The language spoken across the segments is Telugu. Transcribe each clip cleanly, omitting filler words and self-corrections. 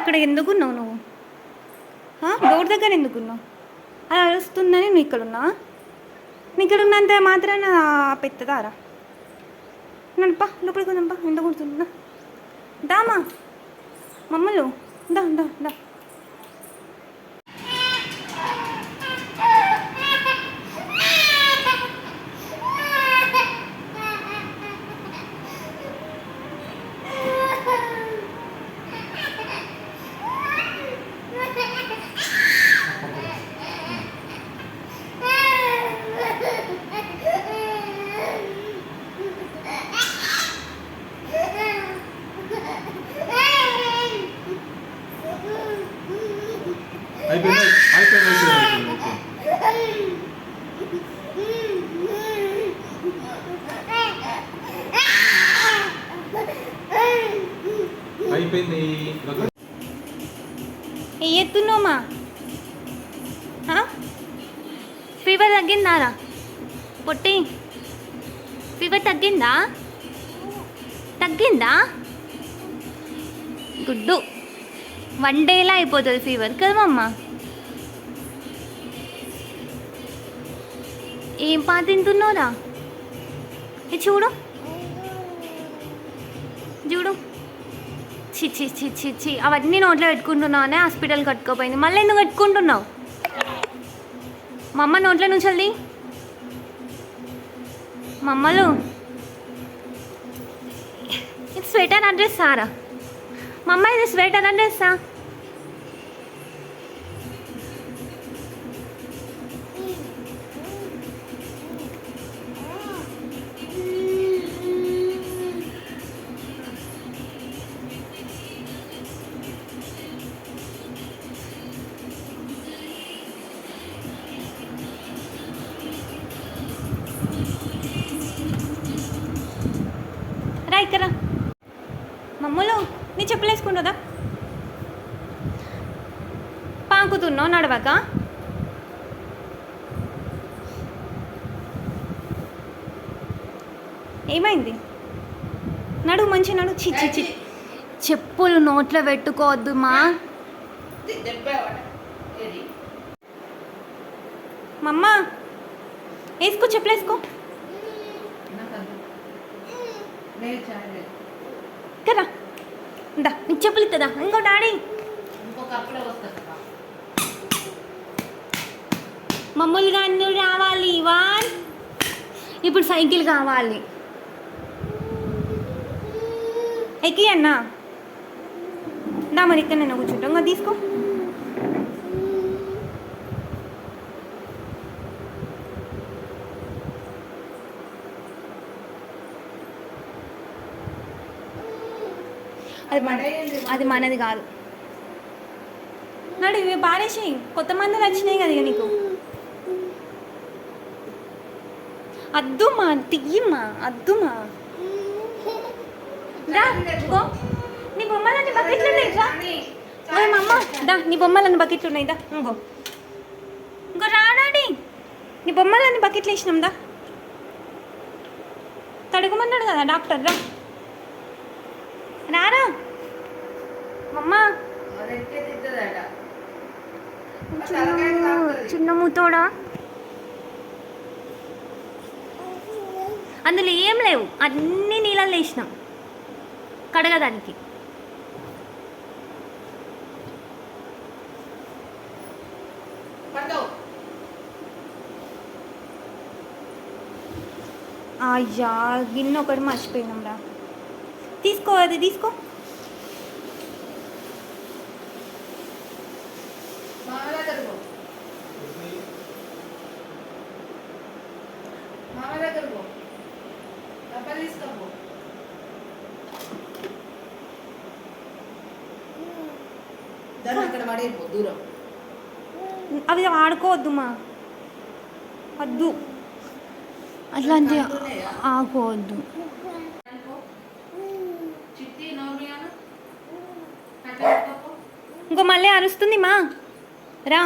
అక్కడ ఎందుకున్నావు నువ్వు? డోర్ దగ్గర ఎందుకున్నావు? అది అరుస్తుందని నువ్వు ఇక్కడున్నా? నీ ఇక్కడ ఉన్నంత మాత్రాన పెద్దదారా? నడుపా లోపలికి వద్దాంపా, ఎంత కూర్చున్నా దామా మమ్మలు దా దా దా. అయిపోయింది. ఎత్తున్నామా? ఫీవర్ తగ్గిందారా? పొట్టి ఫీవర్ తగ్గిందా? తగ్గిందా? గుడ్డు 1 డేలా అయిపోతుంది ఫీవర్ కదా అమ్మ? ఏం పా తింటున్నావురా? చూడు చూడు, చి చి చి చి చి, అవన్నీ నోట్లో పెట్టుకుంటున్నావు అనే హాస్పిటల్ కట్టుకోపోయింది. మళ్ళీ ఎందుకు కట్టుకుంటున్నావు? మా అమ్మ నోట్లో నుంచి వెళ్ళి మమ్మలు ఇది స్వెటర్ అడ్రస్ సారా? మా అమ్మ ఇది స్వెటర్ అడ్రస్సా? ఇక్కడ మమ్మలు నీ చెప్పులు వేసుకుంటుందా? పాకుతున్నావు నడవక. ఏమైంది? నడువు మంచి నడువు. చి చి చి, చెప్పులు నోట్లో పెట్టుకోవద్దు మా. మమ్మ వేసుకో, చెప్పులు వేసుకో కదా. ఇందా నీకు చెప్పులు ఇస్తుందా? ఇంకో డాడీ మామూలుగా అన్నీ రావాలి. ఇప్పుడు సైకిల్ కావాలి. ఎక్కి అన్నా దా, మరి ఇక్కడ నేను కూర్చుంటాం ఇంకా తీసుకో. అది మనది కాదు. నడు, ఇవి పారేసేయి. కొత్త మందులు వచ్చినాయి కదా నీకు. అద్దుమా తీయమ్మా, అద్దుమా. దా గో, నీ బొమ్మలన్నీ బకెట్లు ఉన్నాయి. దా అమ్మ, దా నీ బొమ్మలన్నీ బకెట్లు ఉన్నాయి. దా ఇంకో ఇంకో రాడాడి, నీ బొమ్మలన్నీ బకెట్లు వేసినాం. దా తడుగుమన్నాడు కదా డాక్టర్. రా రారా మమ్మ. చిన్న మూతోడా, అందులో ఏం లేవు, అన్నీ నీళ్ళల్లో వేసినాం కడగదానికి. అయ్యా గిన్నె ఒకటి మర్చిపోయినాం రా. తీసుకో, అది తీసుకో. అవి ఆడుకోవద్దు మా, వద్దు అట్లాంటి ఆడుకోవద్దు. ఇంకో మళ్ళీ అరుస్తుంది మా. రా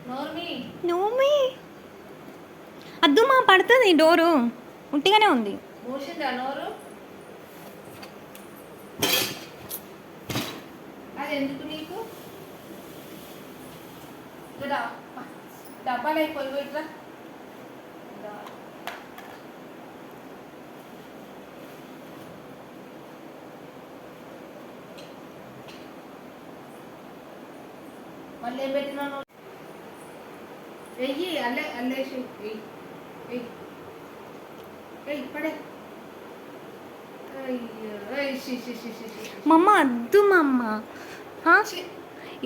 నోమి అద్దు మా పడుతుంది డోరు ఉట్టిగానే ఉంది. మూసిందా నోరు? అది ఎందుకు నీకు? డబ్బాలు అయిపోయి ఇట్లా మళ్ళీ ఏం పెట్టినాను? వెయ్యి అల్లేసి ఇప్పుడే మమ్మ అద్దు మమ్మ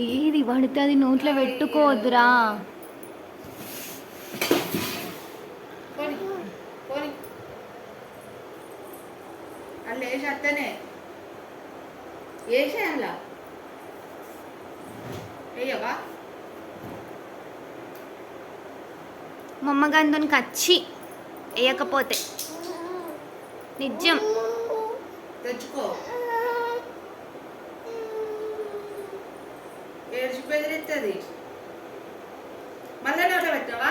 ఏది పడితే అది నోట్లో పెట్టుకోవద్దురా. అల్ల వేసి అత్తనే వేసే అలా వేయవా? మా అమ్మగారితో కచ్చి వేయకపోతే నిజం తెచ్చుకో. ఏడ్చి బెదిరిస్తుంది. మళ్ళీ నోట పెట్టావా?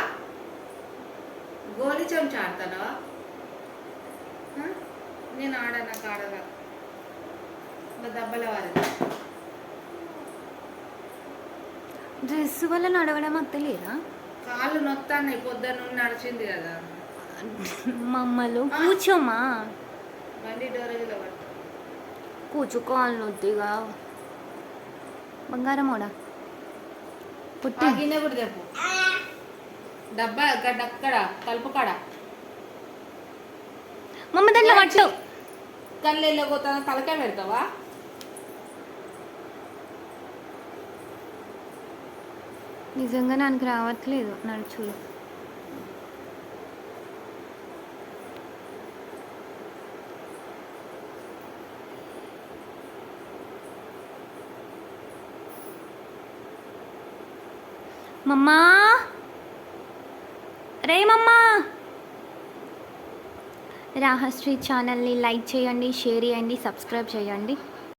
గోలి చెంచా ఆడతావా? నేను నాకు ఆడదా దెబ్బల వారి డ్రెస్ వల్ల నడవడం అత్తలేదా? కాళ్ళు నొత్తాన్నాయి, పొద్దున్న నడిచింది కదా. మమ్మలు కూర్చోమా, బండి డోరగిలో కూర్చుకోవాలి నొద్దిగా. బంగారం ఓడా పుట్టి గిన్నె కూడా తెప్పు. డబ్బా అక్కడ కలుపు కాడ మమ్మ దాంట్లో పట్టు. కళ్ళు వెళ్ళిపోతా తలకాయ పెడతావా? నిజంగా నాకు రావట్లేదు నడుచులు. మమ్మా రే మమ్మా, రాహశ్రీ ఛానల్ని లైక్ చేయండి, షేర్ చేయండి, సబ్స్క్రైబ్ చేయండి.